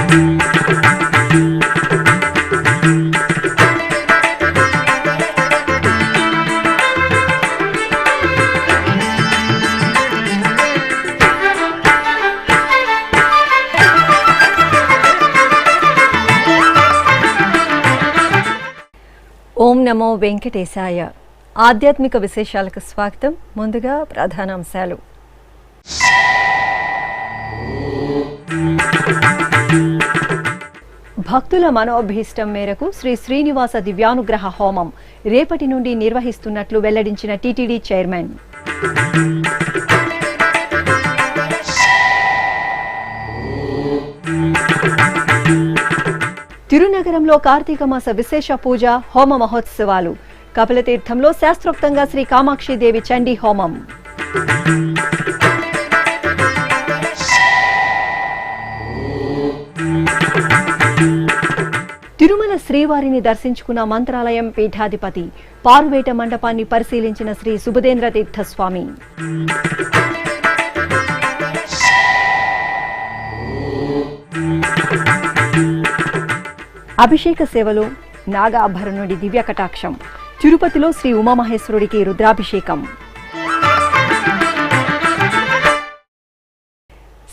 ఓం నమో వెంకటేశాయ. ఆధ్యాత్మిక విశేషాలకు స్వాగతం. ముందుగా ప్రధానాంశాలు. భక్తుల మనోభీష్టం మేరకు శ్రీ శ్రీనివాస దివ్యానుగ్రహ హోమం రేపటి నుండి నిర్వహిస్తున్నట్లు వెల్లడించిన టీటీడీ చైర్మన్. తిరునగరంలో కార్తీక మాస విశేష పూజ హోమ మహోత్సవాలు. కపిలతీర్థంలో శాస్త్రోక్తంగా శ్రీ కామాక్షిదేవి చండీ హోమం. తిరుమల శ్రీవారిని దర్శించుకున్న మంత్రాలయం పీఠాధిపతి. పారువేట మండపాన్ని పరిశీలించిన శ్రీ సుబుధేంద్ర తీర్థస్వామి. అభిషేక సేవలు నాగాభరణుడి దివ్య కటాక్షం. తిరుపతిలో శ్రీ ఉమామహేశ్వరుడికి రుద్రాభిషేకం.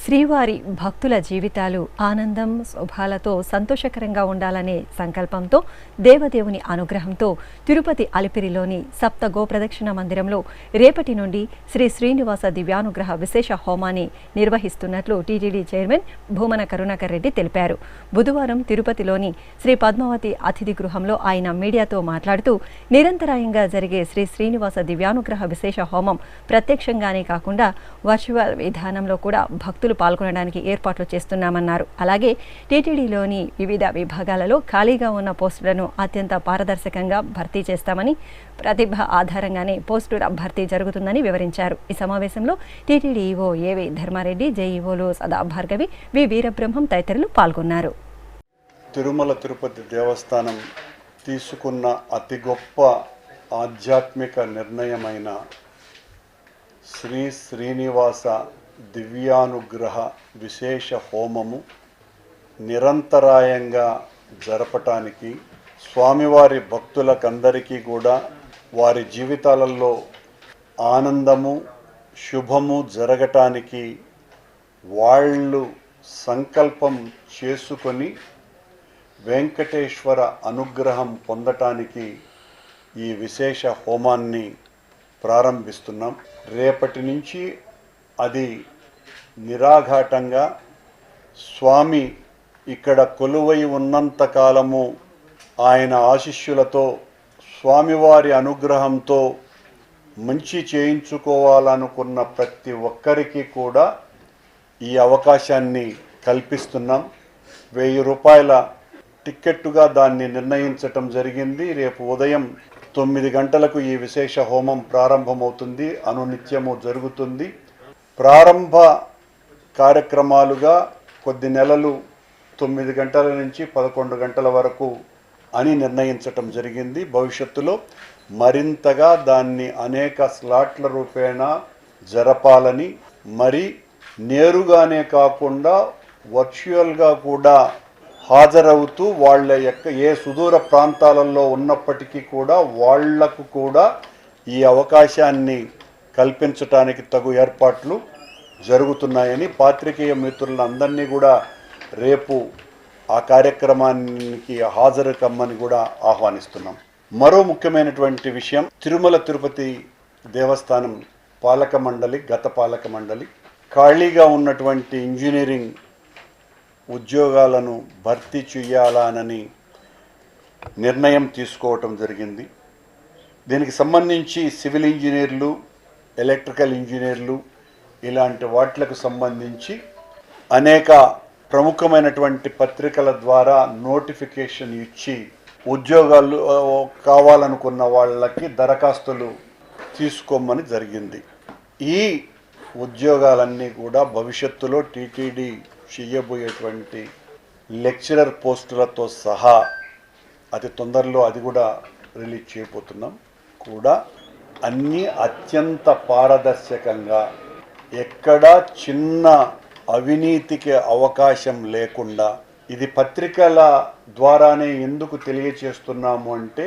శ్రీవారి భక్తుల జీవితాలు ఆనందం శోభాలతో సంతోషకరంగా ఉండాలనే సంకల్పంతో దేవదేవుని అనుగ్రహంతో తిరుపతి అలిపిరిలోని సప్త గోప్రదక్షిణ మందిరంలో రేపటి నుండి శ్రీ శ్రీనివాస దివ్యానుగ్రహ విశేష హోమాన్ని నిర్వహిస్తున్నట్లు టీటీడీ చైర్మన్ భూమన కరుణాకర్ రెడ్డి తెలిపారు. బుధవారం తిరుపతిలోని శ్రీ పద్మావతి అతిథి గృహంలో ఆయన మీడియాతో మాట్లాడుతూ నిరంతరాయంగా జరిగే శ్రీ శ్రీనివాస దివ్యానుగ్రహ విశేష హోమం ప్రత్యక్షంగానే కాకుండా వర్చువల్ విధానంలో కూడా భక్తులు పాల్గొనడానికి ఏర్పాట్లు చేస్తున్నామన్నారు. అలాగే టీటీడీలోని వివిధ విభాగాలలో ఖాళీగా ఉన్న పోస్టులను అత్యంత పారదర్శకంగా భర్తీ చేస్తామని, ప్రతిభ ఆధారంగానే పోస్టుల భర్తీ జరుగుతుందని వివరించారు. ఈ సమావేశంలో టీటీడీ ఈవో ఏవి ధర్మారెడ్డి, జేఈఓలు సదా భార్గవి, వి వీరబ్రహ్మం తదితరులు పాల్గొన్నారు. తిరుమల తిరుపతి దేవస్థానం తీసుకున్న అతి గొప్ప ఆధ్యాత్మిక నిర్ణయమైన శ్రీ శ్రీనివాస దివ్యానుగ్రహ విశేష హోమము నిరంతరాయంగా జరపటానికి, స్వామివారి భక్తులకందరికీ కూడా వారి జీవితాలలో ఆనందము శుభము జరగటానికి వాళ్ళు సంకల్పం చేసుకొని వెంకటేశ్వర అనుగ్రహం పొందటానికి ఈ విశేష హోమాన్ని ప్రారంభిస్తున్నాం. రేపటి నుంచి అది నిరాఘాటంగా స్వామి ఇక్కడ కొలువై ఉన్నంత కాలము ఆయన ఆశీస్సులతో స్వామివారి అనుగ్రహంతో మంచి చేయించుకోవాలనుకున్న ప్రతి ఒక్కరికి కూడా ఈ అవకాశాన్ని కల్పిస్తున్నాం. 1000 రూపాయల టిక్కెట్టుగా దాన్ని నిర్ణయించటం జరిగింది. రేపు ఉదయం 9 గంటలకు ఈ విశేష హోమం ప్రారంభమవుతుంది. అనునిత్యము జరుగుతుంది. ప్రారంభ కార్యక్రమాలుగా కొద్ది నెలలు 9 గంటల నుంచి 11 గంటల వరకు అని నిర్ణయించటం జరిగింది. భవిష్యత్తులో మరింతగా దాన్ని అనేక స్లాట్ల రూపేణ జరపాలని, మరి నేరుగానే కాకుండా వర్చువల్గా కూడా హాజరవుతూ వాళ్ళ ఏ సుదూర ప్రాంతాలలో ఉన్నప్పటికీ కూడా వాళ్లకు కూడా ఈ అవకాశాన్ని కల్పించటానికి తగు ఏర్పాట్లు జరుగుతున్నాయని పాత్రికేయ మిత్రులందరినీ కూడా రేపు ఆ కార్యక్రమానికి హాజరు కమ్మని కూడా ఆహ్వానిస్తున్నాం. మరో ముఖ్యమైనటువంటి విషయం, తిరుమల తిరుపతి దేవస్థానం పాలక మండలి, గత పాలక మండలి ఖాళీగా ఉన్నటువంటి ఇంజనీరింగ్ ఉద్యోగాలను భర్తీ చేయాలనని నిర్ణయం తీసుకోవటం జరిగింది. దీనికి సంబంధించి సివిల్ ఇంజనీర్లు, ఎలక్ట్రికల్ ఇంజనీర్లు ఇలాంటి వాటిలకు సంబంధించి అనేక ప్రముఖమైనటువంటి పత్రికల ద్వారా నోటిఫికేషన్ ఇచ్చి ఉద్యోగాలు కావాలనుకున్న వాళ్ళకి దరఖాస్తులు తీసుకోమని జరిగింది. ఈ ఉద్యోగాలన్నీ కూడా భవిష్యత్తులో టీటీడీ చేయబోయేటువంటి లెక్చరర్ పోస్టులతో సహా అతి తొందరలో అది కూడా రిలీజ్ చేయబోతున్నాం. కూడా అన్నీ అత్యంత పారదర్శకంగా, ఎక్కడా చిన్న అవినీతికి అవకాశం లేకుండా ఇది పత్రికల ద్వారానే ఎందుకు తెలియచేస్తున్నాము అంటే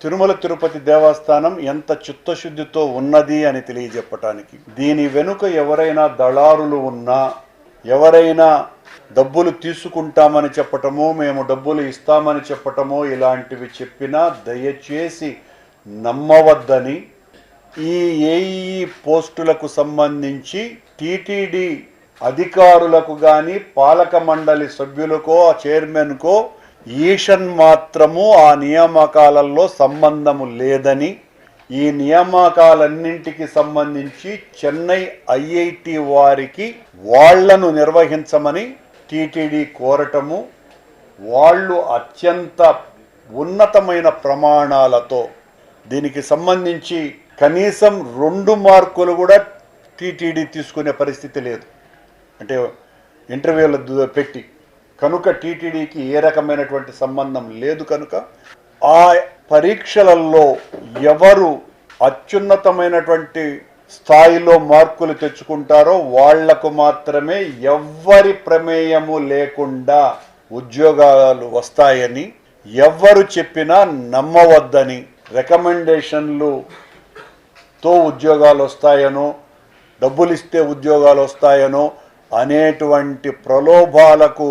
తిరుమల తిరుపతి దేవస్థానం ఎంత చిత్తశుద్ధితో ఉన్నది అని తెలియజెప్పటానికి. దీని వెనుక ఎవరైనా దళారులు ఉన్నా, ఎవరైనా డబ్బులు తీసుకుంటామని చెప్పటమో, మేము డబ్బులు ఇస్తామని చెప్పటమో ఇలాంటివి చెప్పినా దయచేసి నమ్మవద్దని, ఈ ఏఈ పోస్టులకు సంబంధించి టీటీడీ అధికారులకు కానీ పాలక మండలి సభ్యులకో చైర్మన్కో ఈషన్ మాత్రము ఆ నియామకాలలో సంబంధము లేదని, ఈ నియామకాలన్నింటికి సంబంధించి చెన్నై ఐఐటి వారికి వాళ్లను నిర్వహించమని టీటీడీ కోరటము, వాళ్ళు అత్యంత ఉన్నతమైన ప్రమాణాలతో దీనికి సంబంధించి కనీసం 2 మార్కులు కూడా టీటీడీ తీసుకునే పరిస్థితి లేదు, అంటే ఇంటర్వ్యూలు పెట్టి. కనుక టీటీడీకి ఏ రకమైనటువంటి సంబంధం లేదు. కనుక ఆ పరీక్షలలో ఎవరు అత్యున్నతమైనటువంటి స్థాయిలో మార్కులు తెచ్చుకుంటారో వాళ్లకు మాత్రమే ఎవ్వరి ప్రమేయము లేకుండా ఉద్యోగాలు వస్తాయని, ఎవ్వరు చెప్పినా నమ్మవద్దని, రికమెండేషన్లుతో ఉద్యోగాలు వస్తాయనో, డబ్బులు ఇస్తే ఉద్యోగాలు వస్తాయనో అనేటువంటి ప్రలోభాలకు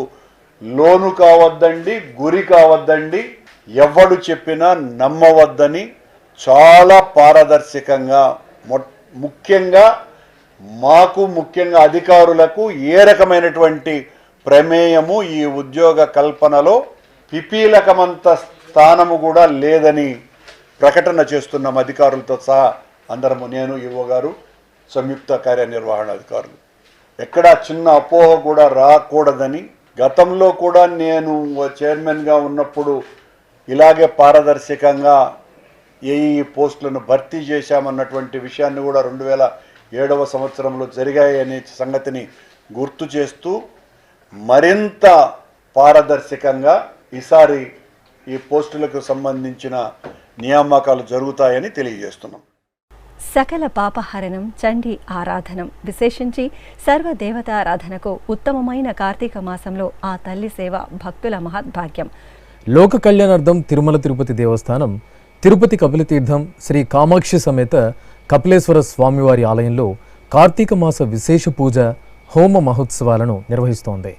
లోను కావద్దండి, గురి కావద్దండి. ఎవడు చెప్పినా నమ్మవద్దని చాలా పారదర్శకంగా, ముఖ్యంగా అధికారులకు ఏ రకమైనటువంటి ప్రమేయము ఈ ఉద్యోగ కల్పనలో పిపీలకమంత స్థానము కూడా లేదని ప్రకటన చేస్తున్నాం అధికారులతో సహా అందరము. నేను ఈవో గారు, సంయుక్త కార్యనిర్వహణ అధికారులు. ఎక్కడా చిన్న అపోహ కూడా రాకూడదని, గతంలో కూడా నేను చైర్మన్గా ఉన్నప్పుడు ఇలాగే పారదర్శకంగా ఏఈ పోస్టులను భర్తీ చేశామన్నటువంటి విషయాన్ని కూడా 2007వ సంవత్సరంలో జరిగాయనే సంగతిని గుర్తు చేస్తూ మరింత పారదర్శకంగా ఈసారి ఈ పోస్టులకు సంబంధించిన నియామకాలు జరుగుతాయని తెలియజేస్తున్నాం. సకల పాపహరణం చండీ ఆరాధనం విశేషించి సర్వదేవతారాధనకు ఉత్తమమైన కార్తీక మాసంలో ఆ తల్లి సేవ భక్తుల మహద్భాగ్యం. లోక కళ్యాణార్థం తిరుమల తిరుపతి దేవస్థానం తిరుపతి కపిలతీర్థం శ్రీ కామాక్షి సమేత కపిలేశ్వర స్వామివారి ఆలయంలో కార్తీక మాస విశేష పూజ హోమ మహోత్సవాలను నిర్వహిస్తోంది.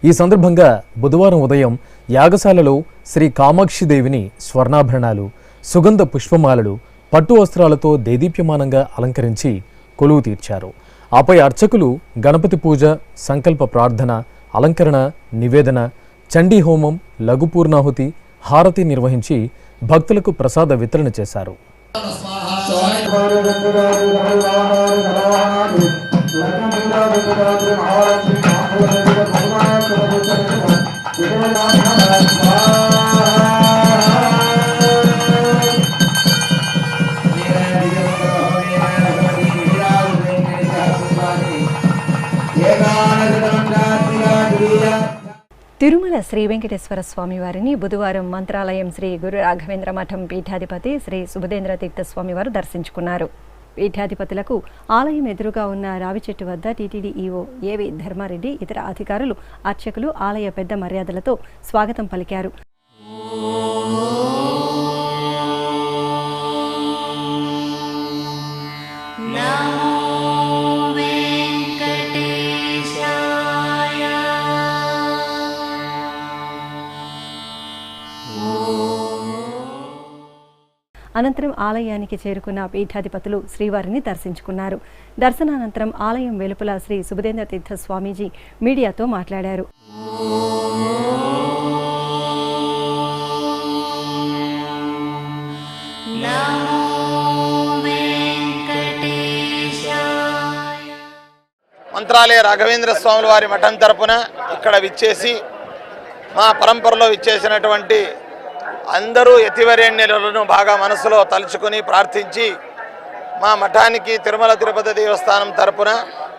ఈ సందర్భంగా బుధవారం ఉదయం యాగశాలలో శ్రీ కామాక్షిదేవిని స్వర్ణాభరణాలు, సుగంధ పుష్పమాలలు, పట్టు వస్త్రాలతో దేదీప్యమానంగా అలంకరించి కొలువు తీర్చారు. ఆపై అర్చకులు గణపతి పూజ, సంకల్ప ప్రార్థన, అలంకరణ, నివేదన, చండీ హోమం, లఘుపూర్ణాహుతి, హారతి నిర్వహించి భక్తులకు ప్రసాద వితరణ చేశారు. తిరుమల శ్రీ వెంకటేశ్వర స్వామి వారిని బుధవారం మంత్రాలయం శ్రీ గురు రాఘవేంద్ర మఠం పీఠాధిపతి శ్రీ సుబుధేంద్ర తీర్థ స్వామి వారు దర్శించుకున్నారు. పీఠాధిపతులకు ఆలయం ఎదురుగా ఉన్న రావి చెట్టు వద్ద టీటీడీ ఈవో ఏవి ధర్మారెడ్డి, ఇతర అధికారులు, అర్చకులు ఆలయ పెద్ద మర్యాదలతో స్వాగతం పలికారు. అనంతరం ఆలయానికి చేరుకున్న పీఠాధిపతులు శ్రీవారిని దర్శించుకున్నారు. దర్శనానంతరం ఆలయం వెలుపల శ్రీ సుబుధేంద్ర తీర్థ స్వామీజీ మీడియాతో మాట్లాడారు. మంత్రాలయ రాఘవేంద్ర స్వాముల వారి మఠం తరపున ఇక్కడ విచ్చేసి మా పరంపరలో విచ్చేసినటువంటి అందరూ యతివరేణ్యులను బాగా మనసులో తలుచుకొని ప్రార్థించి మా మఠానికి తిరుమల తిరుపతి దేవస్థానం తరపున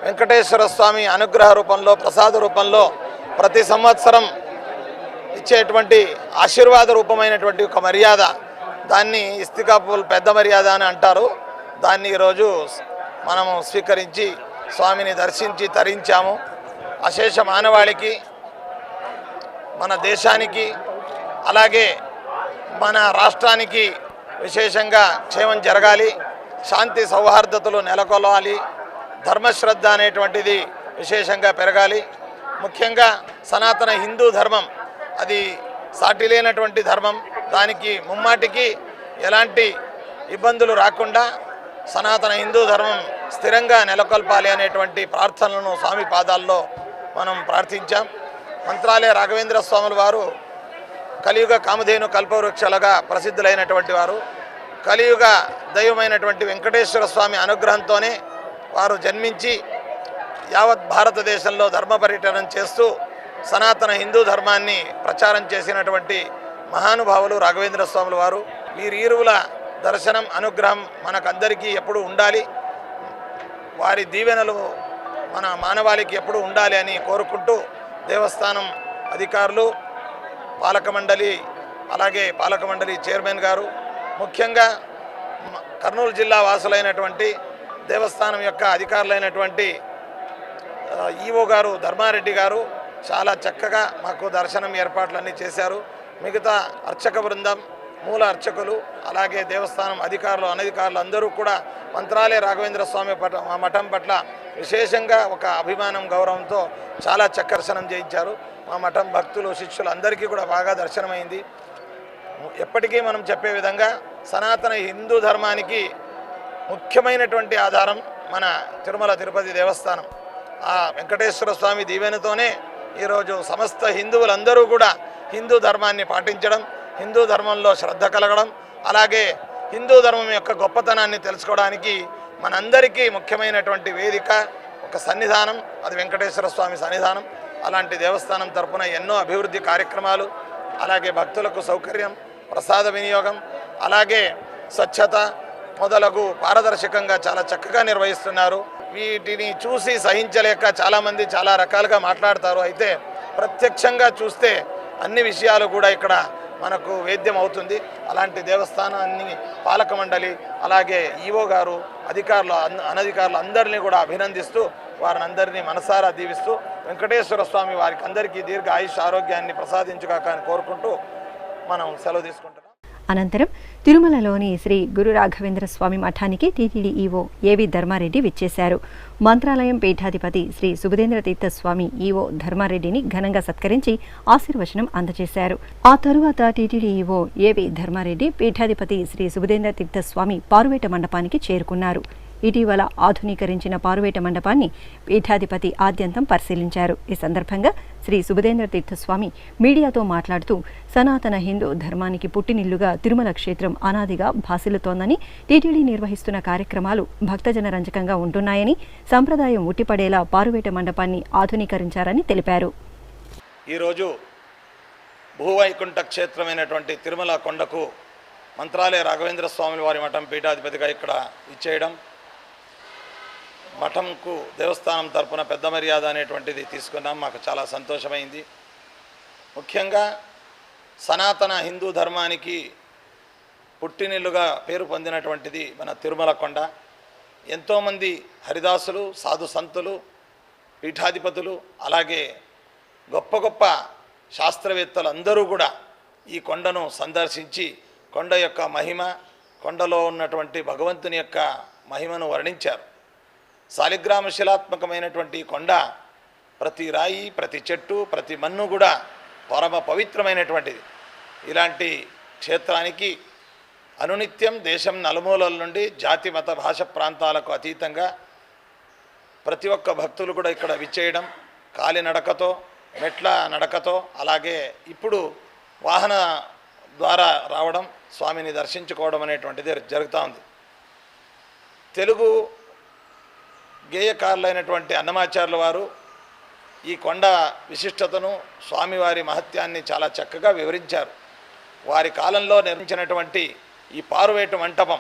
వెంకటేశ్వర స్వామి అనుగ్రహ రూపంలో, ప్రసాద రూపంలో ప్రతి సంవత్సరం ఇచ్చేటువంటి ఆశీర్వాద రూపమైనటువంటి ఒక మర్యాద, దాన్ని ఇస్తికాపుల్ పెద్ద మర్యాద అని అంటారు. దాన్ని ఈరోజు మనము స్వీకరించి స్వామిని దర్శించి తరించాము. అశేష మానవాళికి మన దేశానికి అలాగే మన రాష్ట్రానికి విశేషంగా క్షేమం జరగాలి, శాంతి సౌహార్దతలు నెలకొల్పాలి, ధర్మశ్రద్ధ అనేటువంటిది విశేషంగా పెరగాలి. ముఖ్యంగా సనాతన హిందూ ధర్మం అది సాటి లేనటువంటి ధర్మం. దానికి ముమ్మాటికి ఎలాంటి ఇబ్బందులు రాకుండా సనాతన హిందూ ధర్మం స్థిరంగా నెలకొల్పాలి అనేటువంటి ప్రార్థనలను స్వామి పాదాల్లో మనం ప్రార్థించాం. మంత్రాలయ రాఘవేంద్ర స్వాముల వారు కలియుగ కామధేను కల్పవృక్షలుగా ప్రసిద్ధులైనటువంటి వారు. కలియుగ దైవమైనటువంటి వెంకటేశ్వర స్వామి అనుగ్రహంతోనే వారు జన్మించి యావత్ భారతదేశంలో ధర్మ పర్యటన చేస్తూ సనాతన హిందూ ధర్మాన్ని ప్రచారం చేసినటువంటి మహానుభావులు రాఘవేంద్ర స్వాముల వారు. వీరిరువుల దర్శనం అనుగ్రహం మనకందరికీ ఎప్పుడు ఉండాలి, వారి దీవెనలు మన మానవాళికి ఎప్పుడు ఉండాలి అని కోరుకుంటూ దేవస్థానం అధికారులు, పాలక మండలి, అలాగే పాలక మండలి చైర్మన్ గారు, ముఖ్యంగా కర్నూలు జిల్లా వాసులైనటువంటి దేవస్థానం యొక్క అధికారులైనటువంటి ఈవో గారు ధర్మారెడ్డి గారు చాలా చక్కగా మాకు దర్శనం ఏర్పాట్లన్నీ చేశారు. మిగతా అర్చక బృందం, మూల అర్చకులు, అలాగే దేవస్థానం అధికారులు, అనధికారులు అందరూ కూడా మంత్రాలయ రాఘవేంద్ర స్వామి మఠం పట్ల విశేషంగా ఒక అభిమానం, గౌరవంతో చాలా చక్కర్శనం చేయించారు. మా మఠం భక్తులు, శిష్యులు అందరికీ కూడా బాగా దర్శనమైంది. ఎప్పటికీ మనం చెప్పే విధంగా సనాతన హిందూ ధర్మానికి ముఖ్యమైనటువంటి ఆధారం మన తిరుమల తిరుపతి దేవస్థానం. ఆ వెంకటేశ్వర స్వామి దీవెనతోనే ఈరోజు సమస్త హిందువులందరూ కూడా హిందూ ధర్మాన్ని పాటించడం, హిందూ ధర్మంలో శ్రద్ధ కలగడం, అలాగే హిందూ ధర్మం యొక్క గొప్పతనాన్ని తెలుసుకోవడానికి మనందరికీ ముఖ్యమైనటువంటి వేదిక, ఒక సన్నిధానం, అది వెంకటేశ్వర స్వామి సన్నిధానం. అలాంటి దేవస్థానం తరపున ఎన్నో అభివృద్ధి కార్యక్రమాలు, అలాగే భక్తులకు సౌకర్యం, ప్రసాద వినియోగం, అలాగే స్వచ్ఛత మొదలగు పారదర్శకంగా చాలా చక్కగా నిర్వహిస్తున్నారు. వీటిని చూసి సహించలేక చాలామంది చాలా రకాలుగా మాట్లాడతారు. అయితే ప్రత్యక్షంగా చూస్తే అన్ని విషయాలు కూడా ఇక్కడ మనకు వేద్యం అవుతుంది. అలాంటి దేవస్థానాన్ని పాలక మండలి, అలాగే ఈవో గారు, అధికారులు, అనధికారులు అందరినీ కూడా అభినందిస్తూ వారిని అందరినీ మనసారా దీవిస్తూ వెంకటేశ్వర స్వామి వారికి అందరికీ దీర్ఘ ఆయుష్ ఆరోగ్యాన్ని ప్రసాదించుగాక అని కోరుకుంటూ మనం సెలవు తీసుకుంటున్నాం. అనంతరం తిరుమలలోని శ్రీ గురు రాఘవేంద్ర స్వామి మఠానికి టీటీడీ ఈవో ఏవి ధర్మారెడ్డి విచ్చేశారు. మంత్రాలయం పీఠాధిపతి శ్రీ సుబుధేంద్ర తీర్థస్వామి ఈవో ధర్మారెడ్డిని ఘనంగా సత్కరించి ఆశీర్వచనం అందజేశారు. ఆ తరువాత టీటీడీ ఈవో ఏవి ధర్మారెడ్డి పీఠాధిపతి శ్రీ సుబుధేంద్ర తీర్థస్వామి పారువేట మండపానికి చేరుకున్నారు. ఇటీవల ఆధునీకరించిన పారువేట మండపాన్ని పీఠాధిపతి ఆద్యంతం పరిశీలించారు. ఈ సందర్భంగా శ్రీ సుబుధేంద్ర తీర్థస్వామి మీడియాతో మాట్లాడుతూ సనాతన హిందూ ధర్మానికి పుట్టినిల్లుగా తిరుమల క్షేత్రం అనాదిగా భాసిల్లుతోందని, టీటీడీ నిర్వహిస్తున్న కార్యక్రమాలు భక్తజన రంజకంగా ఉంటున్నాయని, సంప్రదాయం ఉట్టిపడేలా పారువేట మండపాన్ని ఆధునీకరించారని తెలిపారు. ఈరోజు భూవైకుంఠ క్షేత్రమైనటువంటి తిరుమల కొండకు మంత్రాలయ రాఘవేంద్ర స్వామి వారి మఠం పీఠాధిపతిగా ఇక్కడ ఇచ్చేయడం, మఠంకు దేవస్థానం తరపున పెద్ద మర్యాద అనేటువంటిది తీసుకున్నాం. మాకు చాలా సంతోషమైంది. ముఖ్యంగా సనాతన హిందూ ధర్మానికి పుట్టినిల్లుగా పేరు పొందినటువంటిది మన తిరుమల కొండ. ఎంతోమంది హరిదాసులు, సాధు సంతులు, పీఠాధిపతులు, అలాగే గొప్ప గొప్ప శాస్త్రవేత్తలు అందరూ కూడా ఈ కొండను సందర్శించి కొండ యొక్క మహిమ, కొండలో ఉన్నటువంటి భగవంతుని యొక్క మహిమను వర్ణించారు. శాలిగ్రామ శిలాత్మకమైనటువంటి కొండ ప్రతి రాయి, ప్రతి చెట్టు, ప్రతి మన్ను కూడా పరమ పవిత్రమైనటువంటిది. ఇలాంటి క్షేత్రానికి అనునిత్యం దేశం నలుమూలల నుండి జాతి, మత, భాష, ప్రాంతాలకు అతీతంగా ప్రతి ఒక్క భక్తులు కూడా ఇక్కడ విచ్చేయడం, కాలినడకతో, మెట్ల నడకతో, అలాగే ఇప్పుడు వాహన ద్వారా రావడం, స్వామిని దర్శించుకోవడం అనేటువంటిది జరుగుతూ ఉంది. తెలుగు గేయకారులైనటువంటి అన్నమాచార్యుల వారు ఈ కొండ విశిష్టతను, స్వామివారి మహత్యాన్ని చాలా చక్కగా వివరించారు. వారి కాలంలో నిర్మించినటువంటి ఈ పారువేటు మంటపం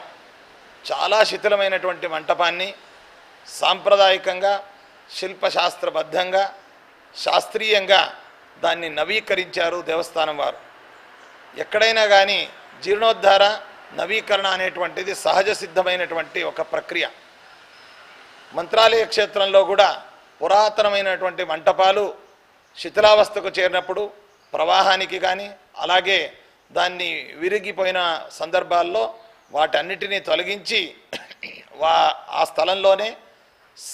చాలా శిథిలమైనటువంటి మంటపాన్ని సాంప్రదాయకంగా, శిల్పశాస్త్రబద్ధంగా, శాస్త్రీయంగా దాన్ని నవీకరించారు దేవస్థానం వారు. ఎక్కడైనా కానీ జీర్ణోద్ధార, నవీకరణ అనేటువంటిది సహజ సిద్ధమైనటువంటి ఒక ప్రక్రియ. మంత్రాలయ క్షేత్రంలో కూడా పురాతనమైనటువంటి మంటపాలు శిథిలావస్థకు చేరినప్పుడు ప్రవాహానికి కానీ అలాగే దాన్ని విరిగిపోయిన సందర్భాల్లో వాటన్నిటినీ తొలగించి ఆ స్థలంలోనే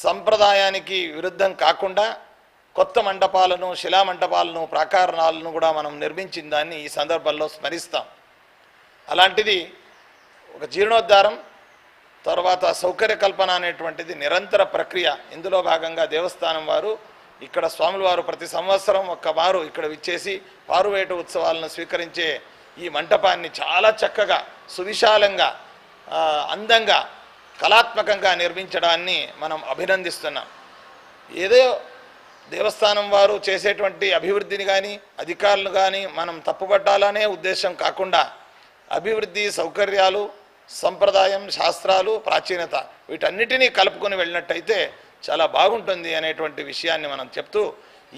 సంప్రదాయానికి విరుద్ధం కాకుండా కొత్త మంటపాలను, శిలామంటపాలను, ప్రాకారణాలను కూడా మనం నిర్మించిన దాన్ని ఈ సందర్భంలో స్మరిస్తాం. అలాంటిది ఒక జీర్ణోద్ధారం తర్వాత సౌకర్య కల్పన అనేటువంటిది నిరంతర ప్రక్రియ. ఇందులో భాగంగా దేవస్థానం వారు ఇక్కడ స్వాముల వారు ప్రతి సంవత్సరం ఒక్కమారు ఇక్కడ విచ్చేసి పారువేట ఉత్సవాలను స్వీకరించే ఈ మంటపాన్ని చాలా చక్కగా, సువిశాలంగా, అందంగా, కళాత్మకంగా నిర్మించడాన్ని మనం అభినందిస్తున్నాం. ఏదో దేవస్థానం వారు చేసేటువంటి అభివృద్ధిని కానీ అధికారులు కానీ మనం తప్పుపట్టాలనే ఉద్దేశం కాకుండా అభివృద్ధి, సౌకర్యాలు, సంప్రదాయం, శాస్త్రాలు, ప్రాచీనత వీటన్నిటినీ కలుపుకొని వెళ్ళినట్టయితే చాలా బాగుంటుంది అనేటువంటి విషయాన్ని మనం చెప్తూ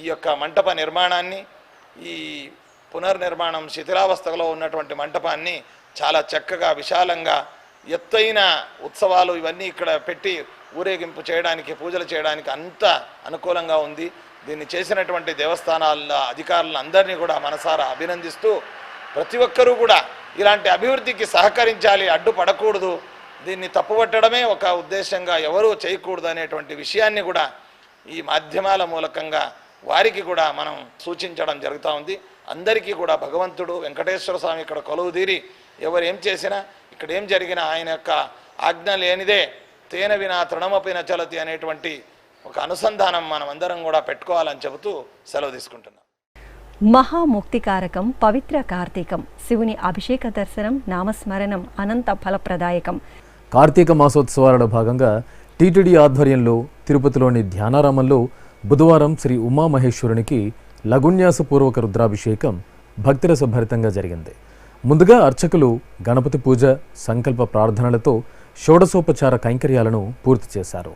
ఈ యొక్క మంటప నిర్మాణాన్ని, ఈ పునర్నిర్మాణం శిథిలావస్థలో ఉన్నటువంటి మంటపాన్ని చాలా చక్కగా, విశాలంగా, ఎత్తైన ఉత్సవాలు ఇవన్నీ ఇక్కడ పెట్టి ఊరేగింపు చేయడానికి, పూజలు చేయడానికి అంత అనుకూలంగా ఉంది. దీన్ని చేసినటువంటి దేవస్థానాల అధికారులను అందరినీ కూడా మనసారా అభినందిస్తూ ప్రతి ఒక్కరూ కూడా ఇలాంటి అభివృద్ధికి సహకరించాలి, అడ్డుపడకూడదు, దీన్ని తప్పుపట్టడమే ఒక ఉద్దేశంగా ఎవరూ చేయకూడదు అనేటువంటి విషయాన్ని కూడా ఈ మాధ్యమాల మూలకంగా వారికి కూడా మనం సూచించడం జరుగుతూ ఉంది. అందరికీ కూడా భగవంతుడు వెంకటేశ్వర స్వామి ఇక్కడ కొలువుదీరి ఎవరు ఏం చేసినా, ఇక్కడ ఏం జరిగినా ఆయన యొక్క ఆజ్ఞ లేనిదే తేన వినా తృణమపిన చలతి అనేటువంటి ఒక అనుసంధానం మనం అందరం కూడా పెట్టుకోవాలని చెబుతూ సెలవు తీసుకుంటున్నాం. మహాముక్తికారకం పవిత్ర కార్తీకం, శివుని అభిషేక దర్శనం, నామస్మరణం అనంత ఫలప్రదాయకం. కార్తీక మాసోత్సవాలలో భాగంగా టీటీడీ ఆధ్వర్యంలో తిరుపతిలోని ధ్యానారామంలో బుధవారం శ్రీ ఉమామహేశ్వరునికి లఘున్యాసపూర్వక రుద్రాభిషేకం భక్తిరసభరితంగా జరిగింది. ముందుగా అర్చకులు గణపతి పూజ, సంకల్ప ప్రార్థనలతో షోడశోపచార కైంకర్యాలను పూర్తి చేశారు.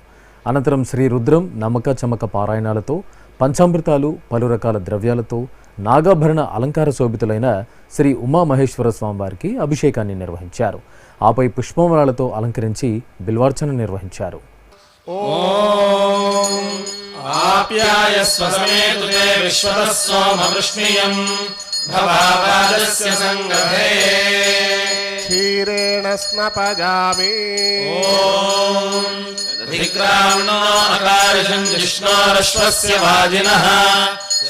అనంతరం శ్రీ రుద్రం నమ్మక చమక పారాయణాలతో, పంచామృతాలు, పలు రకాల ద్రవ్యాలతో, నాగాభరణ అలంకార శోభితులైన శ్రీ ఉమామహేశ్వర స్వామివారికి అభిషేకాన్ని నిర్వహించారు. ఆపై పుష్పమాలతో అలంకరించి బిల్వార్చన నిర్వహించారు. క్షీరేణ స్నపజామి విష్ణోరశ్వస్య వాజినః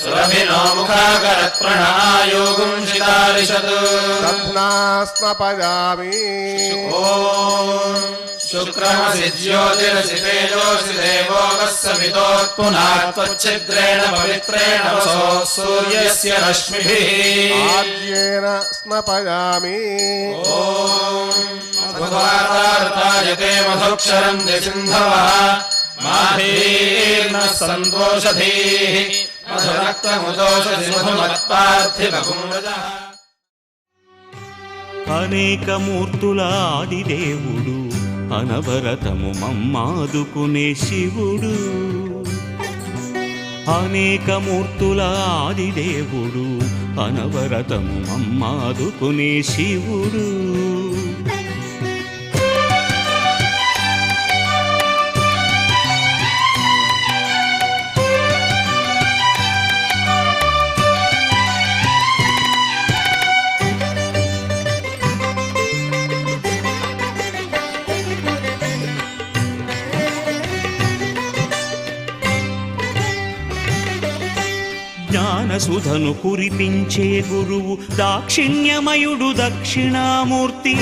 సురభినో ముఖాకరత్ ప్రణాయోగం చితారిషత్ దధ్నా స్నపజామి శుక్రమసి జ్యోతిరసి తేజోసి దేవోగస్స విదోత్పునాత్వచ్ఛిద్రేణ పవిత్రేణ వసో సూర్యస్య రశ్మిభిః ఆజ్యేన స్నపజామి మధువాతారుతాయతే మధుక్షరం దిసింధవః మాధీర్న సంతోషధీః మధురక్తముదోషధి మధుమత్పార్థివకుం రజః. అనేక మూర్తుల ఆదిదేవుడు, అనవరతము మమ్మాదుకునే శివుడు. అనేక మూర్తుల ఆదిదేవుడు, అనవరతము మమ్మాదుకునే శివుడు. జ్ఞానసుధను కురిపించే గురువు దాక్షిణ్యమయుడు దక్షిణామూర్తి.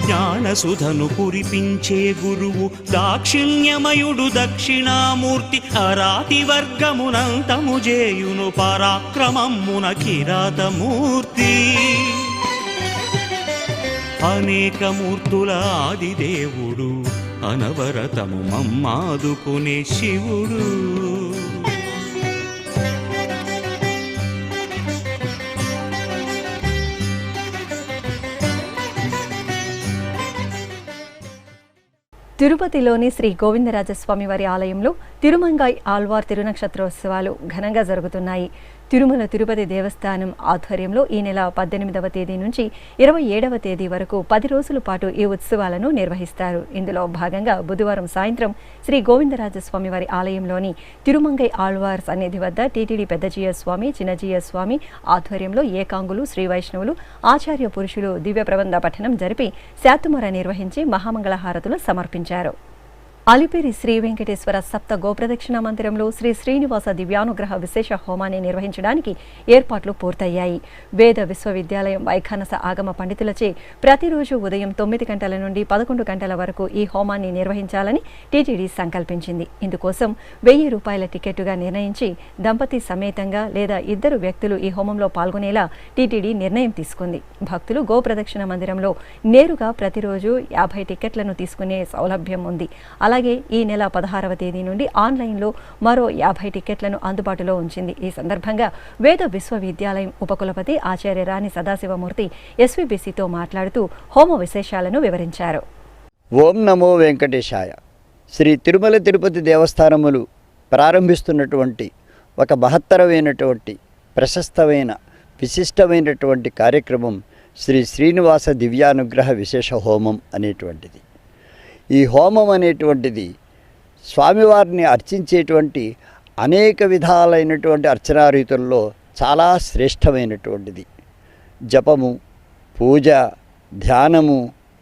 జ్ఞానసుధను కురిపించే గురువు దాక్షిణ్యమయుడు దక్షిణామూర్తి. అరాతి వర్గమునంతము జేయును పరాక్రమమున కిరాతమూర్తి. అనేక మూర్తుల ఆదిదేవుడు, అనవరతము మమ్మాదుకునే శివుడు. తిరుపతిలోని శ్రీ గోవిందరాజస్వామి వారి ఆలయంలో తిరుమంగై ఆళ్వార్ తిరునక్షత్రోత్సవాలు ఘనంగా జరుగుతున్నాయి. తిరుమల తిరుపతి దేవస్థానం ఆధ్వర్యంలో ఈ నెల 18వ తేదీ నుంచి 27వ తేదీ వరకు 10 రోజుల పాటు ఈ ఉత్సవాలను నిర్వహిస్తారు. ఇందులో భాగంగా బుధవారం సాయంత్రం శ్రీ గోవిందరాజస్వామి వారి ఆలయంలోని తిరుమంగై ఆళ్వార్ సన్నిధి వద్ద టీటీడీ పెద్దజీయ స్వామి, చిన్నజీయ స్వామి ఆధ్వర్యంలో ఏకాంగులు, శ్రీ వైష్ణవులు, ఆచార్య పురుషులు దివ్య ప్రబంధ పఠనం జరిపి శాతుమర నిర్వహించి మహామంగళహారతులు సమర్పించారు. అలిపిరి శ్రీ వెంకటేశ్వర సప్త గోప్రదక్షిణ మందిరంలో శ్రీ శ్రీనివాస దివ్యానుగ్రహ విశేష హోమాన్ని నిర్వహించడానికి ఏర్పాట్లు పూర్తయ్యాయి. వేద విశ్వవిద్యాలయం వైఖానస ఆగమ పండితులచే ప్రతిరోజు ఉదయం 9 గంటల నుండి 11 గంటల వరకు ఈ హోమాన్ని నిర్వహించాలని టీటీడీ సంకల్పించింది. ఇందుకోసం ₹1000 టికెట్టుగా నిర్ణయించి దంపతి సమేతంగా లేదా ఇద్దరు వ్యక్తులు ఈ హోమంలో పాల్గొనేలా టీటీడీ నిర్ణయం తీసుకుంది. భక్తులు గోప్రదక్షిణ మందిరంలో నేరుగా ప్రతిరోజు 50 టికెట్లను తీసుకునే సౌలభ్యం ఉంది. అలాగే ఈ నెల 16వ తేదీ నుండి ఆన్లైన్లో మరో 50 టికెట్లను అందుబాటులో ఉంచింది. ఈ సందర్భంగా వేద విశ్వవిద్యాలయం ఉపకులపతి ఆచార్య రాణి సదాశివమూర్తి ఎస్వీబీసీతో మాట్లాడుతూ హోమ విశేషాలను వివరించారు. ఓం నమో వెంకటేశాయ. శ్రీ తిరుమల తిరుపతి దేవస్థానములు ప్రారంభిస్తున్నటువంటి ఒక మహత్తరమైనటువంటి ప్రశస్తమైన విశిష్టమైనటువంటి కార్యక్రమం శ్రీ శ్రీనివాస దివ్యానుగ్రహ విశేష హోమం అనేటువంటిది. ఈ హోమం అనేటువంటిది స్వామివారిని అర్చించేటువంటి అనేక విధాలైనటువంటి అర్చనా రీతుల్లో చాలా శ్రేష్టమైనటువంటిది. జపము, పూజ, ధ్యానము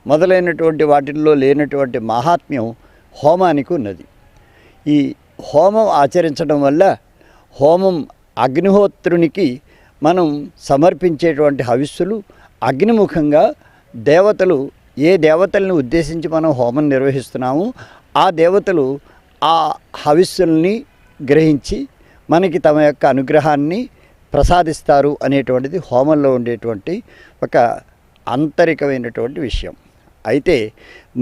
మొదలైనటువంటి వాటిల్లో లేనటువంటి మహాత్మ్యం హోమానికి ఉన్నది. ఈ హోమం ఆచరించడం వల్ల హోమం అగ్నిహోత్రునికి మనం సమర్పించేటువంటి హవిస్సులు అగ్నిముఖంగా దేవతలు, ఏ దేవతల్ని ఉద్దేశించి మనం హోమం నిర్వహిస్తున్నామో ఆ దేవతలు ఆ హవిస్సుల్ని గ్రహించి మనకి తమ యొక్క అనుగ్రహాన్ని ప్రసాదిస్తారు అనేటువంటిది హోమంలో ఉండేటువంటి ఒక ఆంతరికమైనటువంటి విషయం. అయితే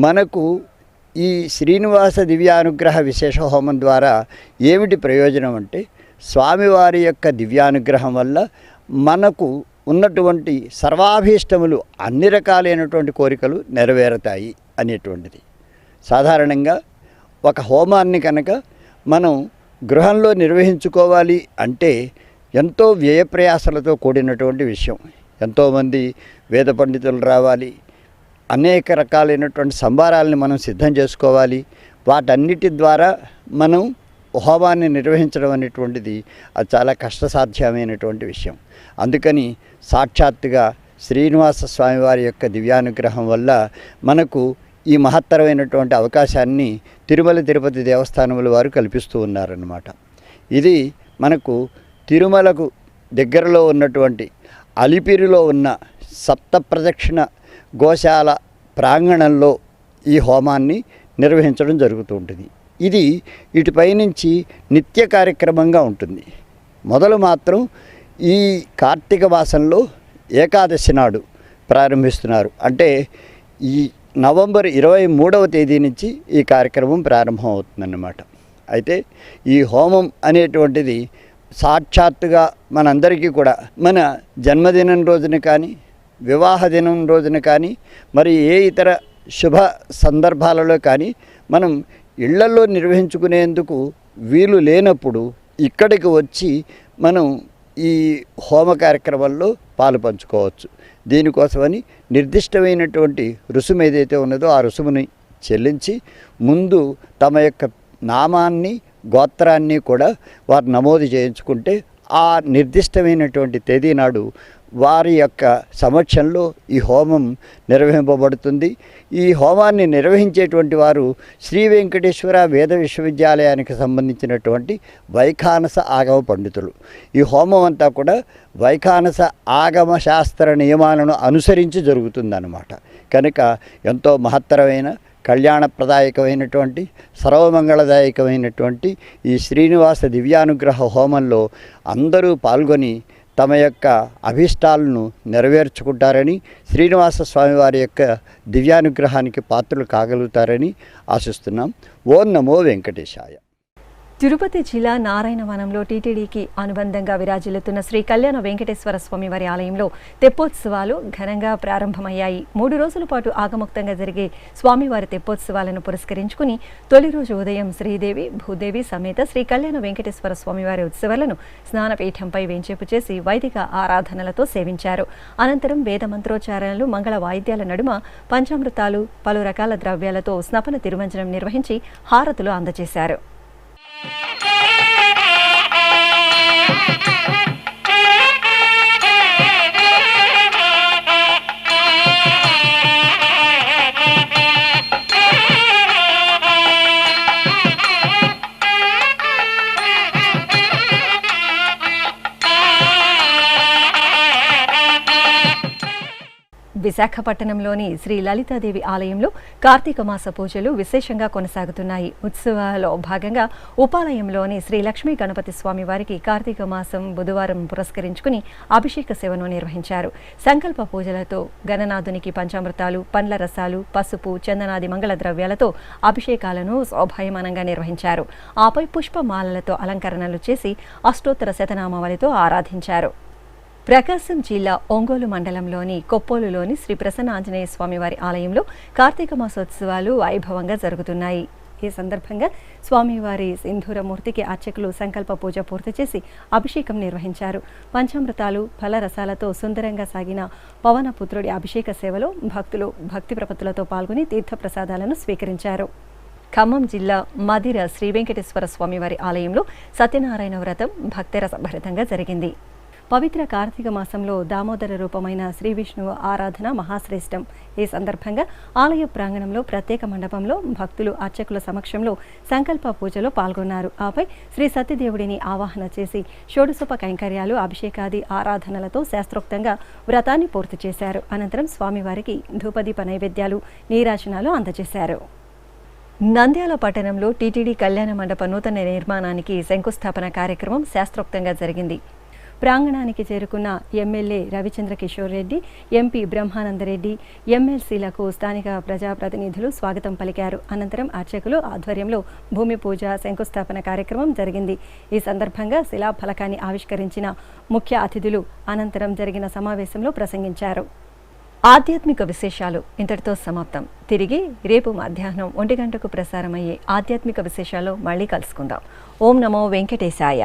మనకు ఈ శ్రీనివాస దివ్యానుగ్రహ విశేష హోమం ద్వారా ఏమిటి ప్రయోజనం అంటే, స్వామివారి యొక్క దివ్యానుగ్రహం వల్ల మనకు ఉన్నటువంటి సర్వాభీష్టములు, అన్ని రకాలైనటువంటి కోరికలు నెరవేరుతాయి అనేటువంటిది. సాధారణంగా ఒక హోమాన్ని కనుక మనం గృహంలో నిర్వహించుకోవాలి అంటే ఎంతో వ్యయప్రయాసలతో కూడినటువంటి విషయం. ఎంతోమంది వేద పండితులు రావాలి, అనేక రకాలైనటువంటి సంభారాలని మనం సిద్ధం చేసుకోవాలి. వాటన్నిటి ద్వారా మనం హోమాన్ని నిర్వహించడం అనేటువంటిది అది చాలా కష్టసాధ్యమైనటువంటి విషయం. అందుకని సాక్షాత్తుగా శ్రీనివాస స్వామివారి యొక్క దివ్యానుగ్రహం వల్ల మనకు ఈ మహత్తరమైనటువంటి అవకాశాన్ని తిరుమల తిరుపతి దేవస్థానముల వారు కల్పిస్తూ ఉన్నారన్నమాట. ఇది మనకు తిరుమలకు దగ్గరలో ఉన్నటువంటి అలిపిరిలో ఉన్న సప్త ప్రదక్షిణ గోశాల ప్రాంగణంలో ఈ హోమాన్ని నిర్వహించడం జరుగుతూ ఉంటుంది. ఇది ఇటుపై నుంచి నిత్య కార్యక్రమంగా ఉంటుంది. మొదలు మాత్రం ఈ కార్తీక మాసంలో ఏకాదశి నాడు ప్రారంభిస్తున్నారు. అంటే ఈ నవంబర్ 23వ తేదీ నుంచి ఈ కార్యక్రమం ప్రారంభం అవుతుందన్నమాట. అయితే ఈ హోమం అనేటువంటిది సాక్షాత్తుగా మనందరికీ కూడా మన జన్మదినం రోజున కానీ, వివాహ దినం రోజున కానీ, మరి ఏ ఇతర శుభ సందర్భాలలో కానీ మనం ఇళ్లలో నిర్వహించుకునేందుకు వీలు లేనప్పుడు ఇక్కడికి వచ్చి మనం ఈ హోమ కార్యక్రమంలో పాలు పంచుకోవచ్చు. దీనికోసమని నిర్దిష్టమైనటువంటి రుసుము ఏదైతే ఉన్నదో ఆ రుసుముని చెల్లించి ముందు తమ యొక్క నామాన్ని, గోత్రాన్ని కూడా వారు నమోదు చేయించుకుంటే ఆ నిర్దిష్టమైనటువంటి తేదీ నాడు వారి యొక్క సమక్షంలో ఈ హోమం నిర్వహింపబడుతుంది. ఈ హోమాన్ని నిర్వహించేటువంటి వారు శ్రీ వెంకటేశ్వర వేద విశ్వవిద్యాలయానికి సంబంధించినటువంటి వైఖానస ఆగమ పండితులు. ఈ హోమం అంతా కూడా వైఖానస ఆగమ శాస్త్ర నియమాలను అనుసరించి జరుగుతుందన్నమాట. కనుక ఎంతో మహత్తరమైన, కళ్యాణప్రదాయకమైనటువంటి, సర్వమంగళదాయకమైనటువంటి ఈ శ్రీనివాస దివ్యానుగ్రహ హోమంలో అందరూ పాల్గొని తమ యొక్క అభీష్టాలను నెరవేర్చుకుంటారని, శ్రీనివాస స్వామివారి యొక్క దివ్యానుగ్రహానికి పాత్రలు కాగలుగుతారని ఆశిస్తున్నాం. ఓం నమో వెంకటేశాయ. తిరుపతి జిల్లా నారాయణవనంలో టీటీడీకి అనుబంధంగా విరాజిల్లుతున్న శ్రీ కళ్యాణ వెంకటేశ్వర స్వామి వారి ఆలయంలో తెప్పోత్సవాలు ఘనంగా ప్రారంభమయ్యాయి. 3 రోజుల పాటు ఆగముక్తంగా జరిగే స్వామివారి తెప్పోత్సవాలను పురస్కరించుకుని తొలి రోజు ఉదయం శ్రీదేవి భూదేవి సమేత శ్రీ కళ్యాణ వెంకటేశ్వర స్వామివారి ఉత్సవాలను స్నానపీఠంపై వేంచేపు చేసి వైదిక ఆరాధనలతో సేవించారు. అనంతరం వేద మంత్రోచ్చారణలు, మంగళ వాయిద్యాల నడుమ పంచామృతాలు, పలు రకాల ద్రవ్యాలతో స్నపన తిరుమంజనం నిర్వహించి హారతులు అందజేశారు. విశాఖపట్నంలోని శ్రీ లలితాదేవి ఆలయంలో కార్తీక మాస పూజలు విశేషంగా కొనసాగుతున్నాయి. ఉత్సవాల్లో భాగంగా ఉపాలయంలోని శ్రీ లక్ష్మీ గణపతి స్వామి వారికి కార్తీక మాసం బుధవారం పురస్కరించుకుని అభిషేక సేవను నిర్వహించారు. సంకల్ప పూజలతో గణనాథునికి పంచామృతాలు, పండ్ల రసాలు, పసుపు, చందనాది మంగళ ద్రవ్యాలతో అభిషేకాలను శోభాయమానంగా నిర్వహించారు. ఆపై పుష్పమాలలతో అలంకరణలు చేసి అష్టోత్తర శతనామావళితో ఆరాధించారు. ప్రకాశం జిల్లా ఒంగోలు మండలంలోని కొప్పోలులోని శ్రీ ప్రసన్న ఆంజనేయ స్వామివారి ఆలయంలో కార్తీక మాసోత్సవాలు వైభవంగా జరుగుతున్నాయి. ఈ సందర్భంగా స్వామివారి సింధూరమూర్తికి అర్చకులు సంకల్ప పూజ పూర్తి చేసి అభిషేకం నిర్వహించారు. పంచామృతాలు, ఫలరసాలతో సుందరంగా సాగిన పవనపుత్రుడి అభిషేక సేవలో భక్తులు భక్తి ప్రపత్తులతో పాల్గొని తీర్థప్రసాదాలను స్వీకరించారు. ఖమ్మం జిల్లా మదిర శ్రీ వెంకటేశ్వర స్వామివారి ఆలయంలో సత్యనారాయణ వ్రతం భక్తిరసభరితంగా జరిగింది. పవిత్ర కార్తీక మాసంలో దామోదర రూపమైన శ్రీ విష్ణువు ఆరాధన మహాశ్రేష్టం. ఈ సందర్భంగా ఆలయ ప్రాంగణంలో ప్రత్యేక మండపంలో భక్తులు అర్చకుల సమక్షంలో సంకల్ప పూజలో పాల్గొన్నారు. ఆపై శ్రీ సత్యదేవుడిని ఆవాహన చేసి షోడశోప కైంకర్యాలు, అభిషేకాది ఆరాధనలతో శాస్త్రోక్తంగా వ్రతాన్ని పూర్తి చేశారు. అనంతరం స్వామివారికి ధూపదీప నైవేద్యాలు, నీరాజనాలు అందజేశారు. నంద్యాల పట్టణంలో టీటీడీ కళ్యాణ మండప నూతన నిర్మాణానికి శంకుస్థాపన కార్యక్రమం శాస్త్రోక్తంగా జరిగింది. ప్రాంగణానికి చేరుకున్న ఎమ్మెల్యే రవిచంద్ర కిషోర్ రెడ్డి, ఎంపీ బ్రహ్మానందరెడ్డి, ఎమ్మెల్సీలకు స్థానిక ప్రజాప్రతినిధులు స్వాగతం పలికారు. అనంతరం అర్చకులు ఆధ్వర్యంలో భూమి పూజ, శంకుస్థాపన కార్యక్రమం జరిగింది. ఈ సందర్భంగా శిలాఫలకాన్ని ఆవిష్కరించిన ముఖ్య అతిథులు అనంతరం జరిగిన సమావేశంలో ప్రసంగించారు. ఆధ్యాత్మిక విశేషాలు ఇంతటితో సమాప్తం. తిరిగి రేపు మధ్యాహ్నం 1 గంటకు ప్రసారమయ్యే ఆధ్యాత్మిక విశేషాల్లో మళ్ళీ కలుసుకుందాం. ఓం నమో వెంకటేశాయ.